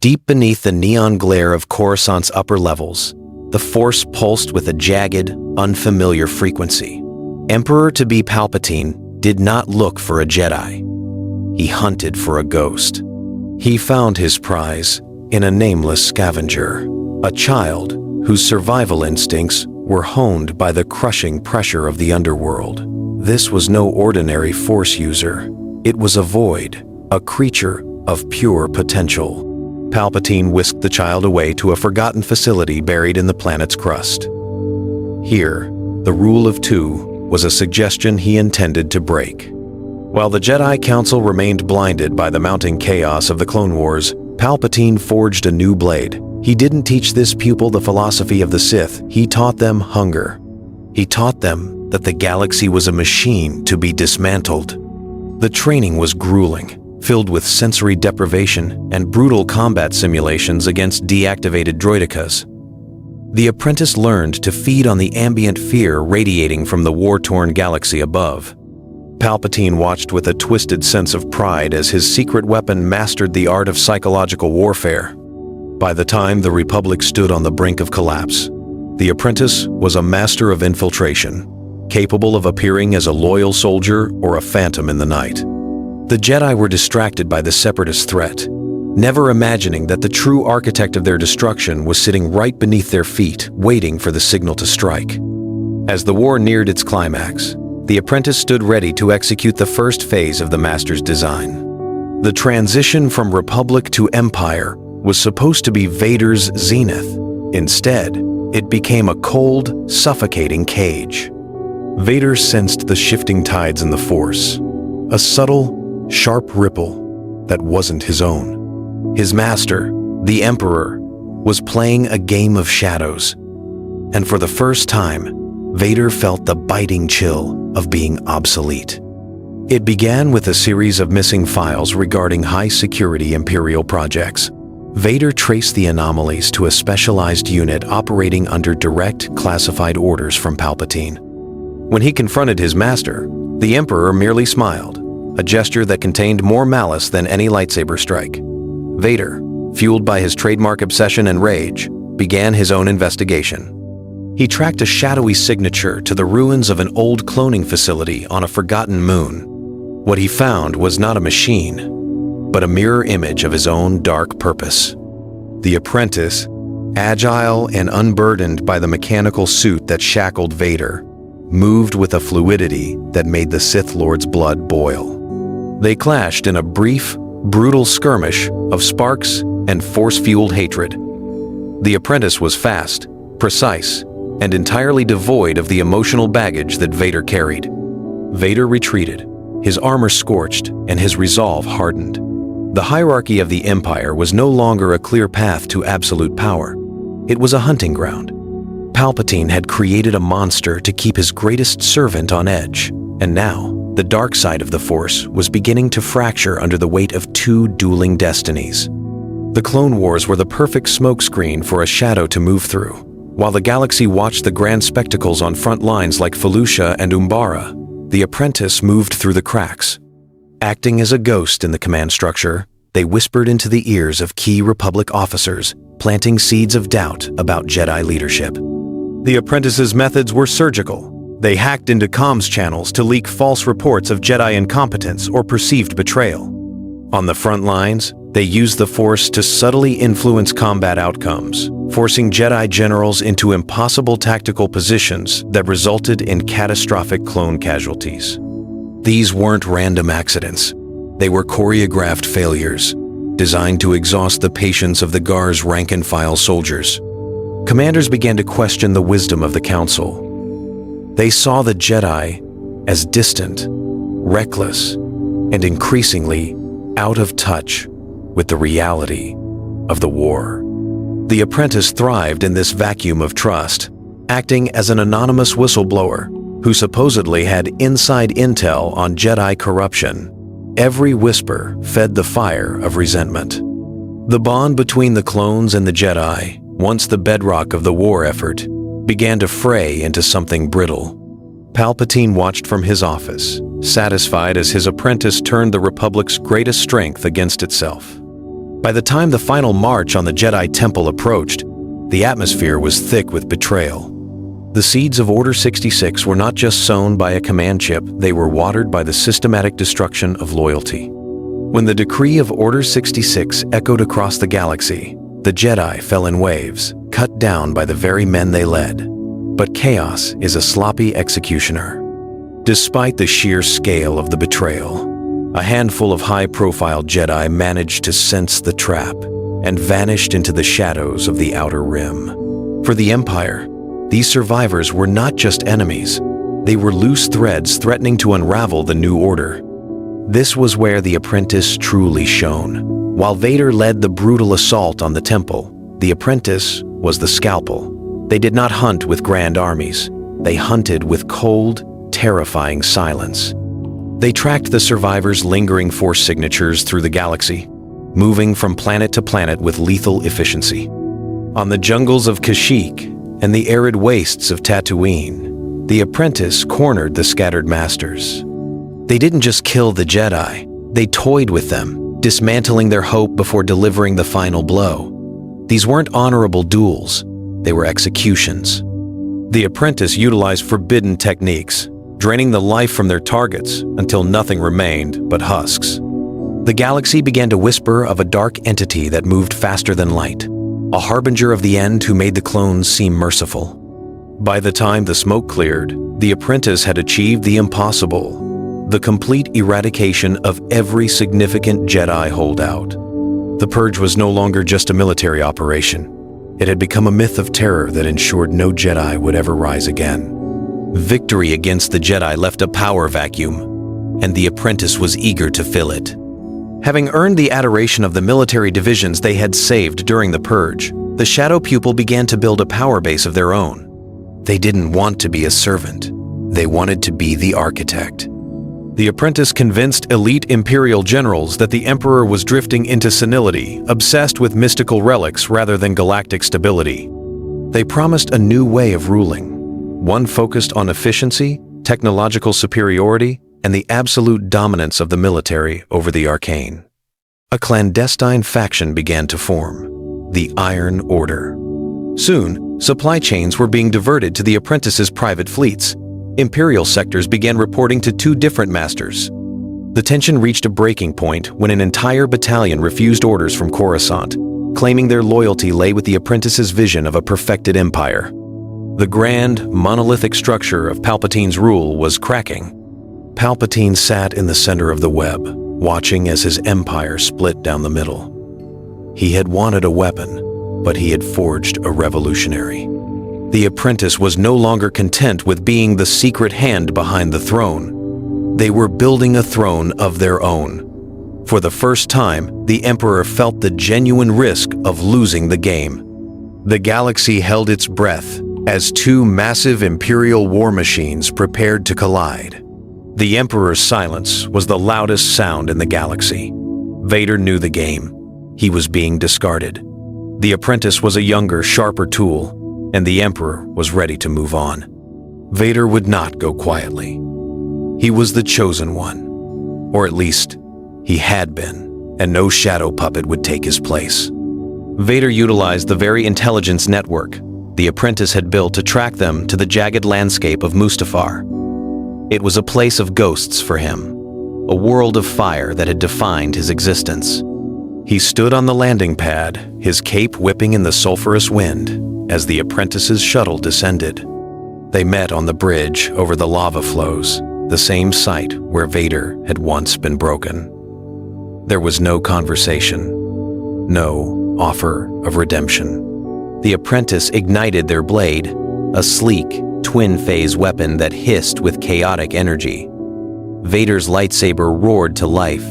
Deep beneath the neon glare of Coruscant's upper levels, the Force pulsed with a jagged, unfamiliar frequency. Emperor-to-be Palpatine did not look for a Jedi. He hunted for a ghost. He found his prize in a nameless scavenger, a child whose survival instincts were honed by the crushing pressure of the underworld. This was no ordinary Force user. It was a void, a creature of pure potential. Palpatine whisked the child away to a forgotten facility buried in the planet's crust. Here, the rule of two was a suggestion he intended to break. While the Jedi Council remained blinded by the mounting chaos of the Clone Wars, Palpatine forged a new blade. He didn't teach this pupil the philosophy of the Sith. He taught them hunger. He taught them that the galaxy was a machine to be dismantled. The training was grueling, filled with sensory deprivation and brutal combat simulations against deactivated droidekas. The apprentice learned to feed on the ambient fear radiating from the war-torn galaxy above. Palpatine watched with a twisted sense of pride as his secret weapon mastered the art of psychological warfare. By the time the Republic stood on the brink of collapse, the apprentice was a master of infiltration, capable of appearing as a loyal soldier or a phantom in the night. The Jedi were distracted by the Separatist threat, never imagining that the true architect of their destruction was sitting right beneath their feet, waiting for the signal to strike. As the war neared its climax, the apprentice stood ready to execute the first phase of the Master's design. The transition from Republic to Empire was supposed to be Vader's zenith. Instead, it became a cold, suffocating cage. Vader sensed the shifting tides in the Force, a subtle, sharp ripple that wasn't his own. His master, the Emperor, was playing a game of shadows, and for the first time, Vader felt the biting chill of being obsolete. It began with a series of missing files regarding high-security Imperial projects. Vader traced the anomalies to a specialized unit operating under direct, classified orders from Palpatine. When he confronted his master, the Emperor merely smiled, a gesture that contained more malice than any lightsaber strike. Vader, fueled by his trademark obsession and rage, began his own investigation. He tracked a shadowy signature to the ruins of an old cloning facility on a forgotten moon. What he found was not a machine, but a mirror image of his own dark purpose. The apprentice, agile and unburdened by the mechanical suit that shackled Vader, moved with a fluidity that made the Sith Lord's blood boil. They clashed in a brief, brutal skirmish of sparks and force-fueled hatred. The apprentice was fast, precise, and entirely devoid of the emotional baggage that Vader carried. Vader retreated, his armor scorched and his resolve hardened. The hierarchy of the Empire was no longer a clear path to absolute power. It was a hunting ground. Palpatine had created a monster to keep his greatest servant on edge, and now the dark side of the Force was beginning to fracture under the weight of two dueling destinies. The Clone Wars were the perfect smokescreen for a shadow to move through. While the galaxy watched the grand spectacles on front lines like Felucia and Umbara, the apprentice moved through the cracks. Acting as a ghost in the command structure, they whispered into the ears of key Republic officers, planting seeds of doubt about Jedi leadership. The apprentice's methods were surgical. They hacked into comms channels to leak false reports of Jedi incompetence or perceived betrayal. On the front lines, they used the Force to subtly influence combat outcomes, forcing Jedi generals into impossible tactical positions that resulted in catastrophic clone casualties. These weren't random accidents. They were choreographed failures, designed to exhaust the patience of the GAR's rank-and-file soldiers. Commanders began to question the wisdom of the Council. They saw the Jedi as distant, reckless, and increasingly out of touch with the reality of the war. The apprentice thrived in this vacuum of trust, acting as an anonymous whistleblower who supposedly had inside intel on Jedi corruption. Every whisper fed the fire of resentment. The bond between the clones and the Jedi, once the bedrock of the war effort, began to fray into something brittle. Palpatine watched from his office, satisfied as his apprentice turned the Republic's greatest strength against itself. By the time the final march on the Jedi Temple approached, the atmosphere was thick with betrayal. The seeds of Order 66 were not just sown by a command chip, they were watered by the systematic destruction of loyalty. When the decree of Order 66 echoed across the galaxy, the Jedi fell in waves, cut down by the very men they led. But chaos is a sloppy executioner. Despite the sheer scale of the betrayal, a handful of high-profile Jedi managed to sense the trap and vanished into the shadows of the Outer Rim. For the Empire, these survivors were not just enemies, they were loose threads threatening to unravel the New Order. This was where the Apprentice truly shone. While Vader led the brutal assault on the Temple, the Apprentice was the scalpel. They did not hunt with grand armies, they hunted with cold, terrifying silence. They tracked the survivors' lingering force signatures through the galaxy, moving from planet to planet with lethal efficiency. On the jungles of Kashyyyk and the arid wastes of Tatooine, the Apprentice cornered the scattered masters. They didn't just kill the Jedi, they toyed with them, dismantling their hope before delivering the final blow. These weren't honorable duels, they were executions. The Apprentice utilized forbidden techniques, draining the life from their targets until nothing remained but husks. The galaxy began to whisper of a dark entity that moved faster than light, a harbinger of the end who made the clones seem merciful. By the time the smoke cleared, the Apprentice had achieved the impossible, the complete eradication of every significant Jedi holdout. The Purge was no longer just a military operation. It had become a myth of terror that ensured no Jedi would ever rise again. Victory against the Jedi left a power vacuum, and the Apprentice was eager to fill it. Having earned the adoration of the military divisions they had saved during the Purge, the Shadow Pupil began to build a power base of their own. They didn't want to be a servant. They wanted to be the architect. The Apprentice convinced elite Imperial generals that the Emperor was drifting into senility, obsessed with mystical relics rather than galactic stability. They promised a new way of ruling, one focused on efficiency, technological superiority, and the absolute dominance of the military over the arcane. A clandestine faction began to form, the Iron Order. Soon, supply chains were being diverted to the Apprentice's private fleets. Imperial sectors began reporting to two different masters. The tension reached a breaking point when an entire battalion refused orders from Coruscant, claiming their loyalty lay with the Apprentice's vision of a perfected empire. The grand, monolithic structure of Palpatine's rule was cracking. Palpatine sat in the center of the web, watching as his empire split down the middle. He had wanted a weapon, but he had forged a revolutionary. The Apprentice was no longer content with being the secret hand behind the throne. They were building a throne of their own. For the first time, the Emperor felt the genuine risk of losing the game. The galaxy held its breath as two massive Imperial war machines prepared to collide. The Emperor's silence was the loudest sound in the galaxy. Vader knew the game. He was being discarded. The Apprentice was a younger, sharper tool, and the Emperor was ready to move on. Vader would not go quietly. He was the chosen one, or at least, he had been, and no shadow puppet would take his place. Vader utilized the very intelligence network the Apprentice had built to track them to the jagged landscape of Mustafar. It was a place of ghosts for him, a world of fire that had defined his existence. He stood on the landing pad, his cape whipping in the sulphurous wind, as the Apprentice's shuttle descended. They met on the bridge over the lava flows, the same site where Vader had once been broken. There was no conversation, no offer of redemption. The Apprentice ignited their blade, a sleek, twin-phase weapon that hissed with chaotic energy. Vader's lightsaber roared to life,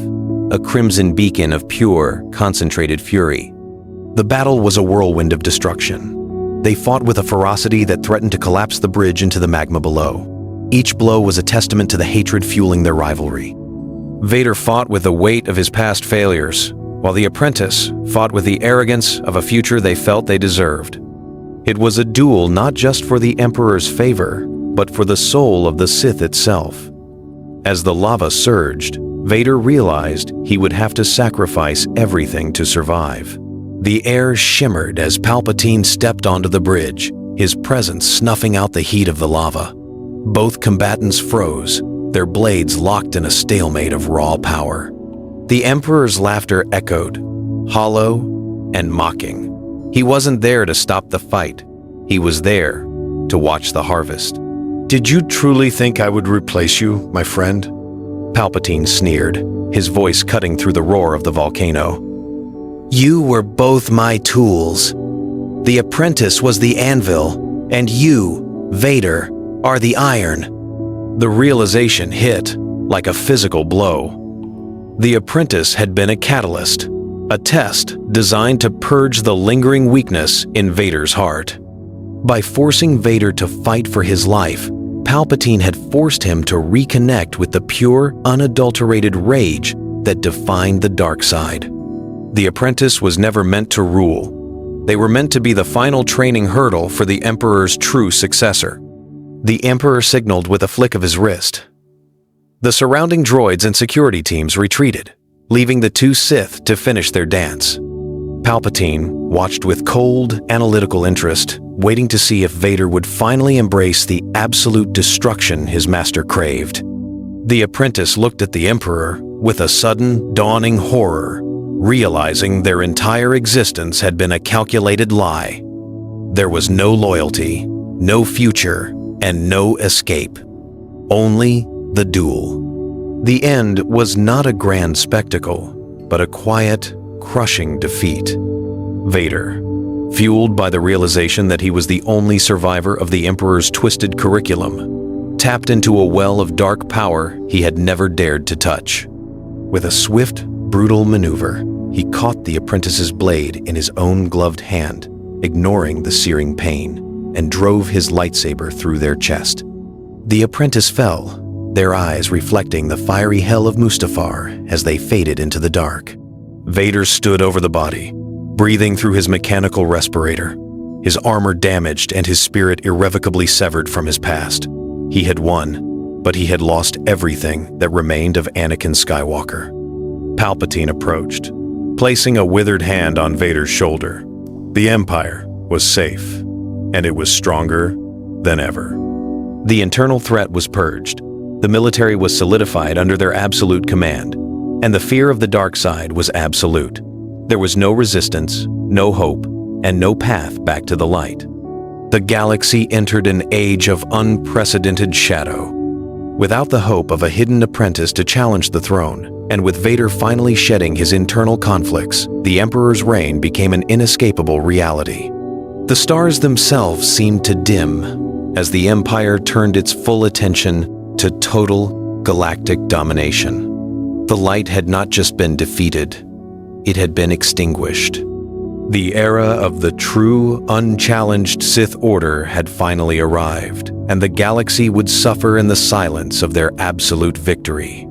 a crimson beacon of pure, concentrated fury. The battle was a whirlwind of destruction. They fought with a ferocity that threatened to collapse the bridge into the magma below. Each blow was a testament to the hatred fueling their rivalry. Vader fought with the weight of his past failures, while the Apprentice fought with the arrogance of a future they felt they deserved. It was a duel not just for the Emperor's favor, but for the soul of the Sith itself. As the lava surged, Vader realized he would have to sacrifice everything to survive. The air shimmered as Palpatine stepped onto the bridge, his presence snuffing out the heat of the lava. Both combatants froze, their blades locked in a stalemate of raw power. The Emperor's laughter echoed, hollow and mocking. He wasn't there to stop the fight. He was there to watch the harvest. "Did you truly think I would replace you, my friend?" Palpatine sneered, his voice cutting through the roar of the volcano. "You were both my tools. The Apprentice was the anvil, and you, Vader, are the iron." The realization hit like a physical blow. The Apprentice had been a catalyst, a test designed to purge the lingering weakness in Vader's heart. By forcing Vader to fight for his life, Palpatine had forced him to reconnect with the pure, unadulterated rage that defined the dark side. The Apprentice was never meant to rule. They were meant to be the final training hurdle for the Emperor's true successor. The Emperor signaled with a flick of his wrist. The surrounding droids and security teams retreated, leaving the two Sith to finish their dance. Palpatine watched with cold, analytical interest, waiting to see if Vader would finally embrace the absolute destruction his master craved. The Apprentice looked at the Emperor with a sudden, dawning horror, realizing their entire existence had been a calculated lie. There was no loyalty, no future, and no escape. Only the duel. The end was not a grand spectacle, but a quiet, crushing defeat. Vader, fueled by the realization that he was the only survivor of the Emperor's twisted curriculum, tapped into a well of dark power he had never dared to touch. With a swift, brutal maneuver, he caught the Apprentice's blade in his own gloved hand, ignoring the searing pain, and drove his lightsaber through their chest. The Apprentice fell, their eyes reflecting the fiery hell of Mustafar as they faded into the dark. Vader stood over the body, breathing through his mechanical respirator, his armor damaged and his spirit irrevocably severed from his past. He had won, but he had lost everything that remained of Anakin Skywalker. Palpatine approached, placing a withered hand on Vader's shoulder. The Empire was safe, and it was stronger than ever. The internal threat was purged. The military was solidified under their absolute command, and the fear of the dark side was absolute. There was no resistance, no hope, and no path back to the light. The galaxy entered an age of unprecedented shadow. Without the hope of a hidden apprentice to challenge the throne, and with Vader finally shedding his internal conflicts, the Emperor's reign became an inescapable reality. The stars themselves seemed to dim as the Empire turned its full attention to total galactic domination. The light had not just been defeated, it had been extinguished. The era of the true, unchallenged Sith Order had finally arrived, and the galaxy would suffer in the silence of their absolute victory.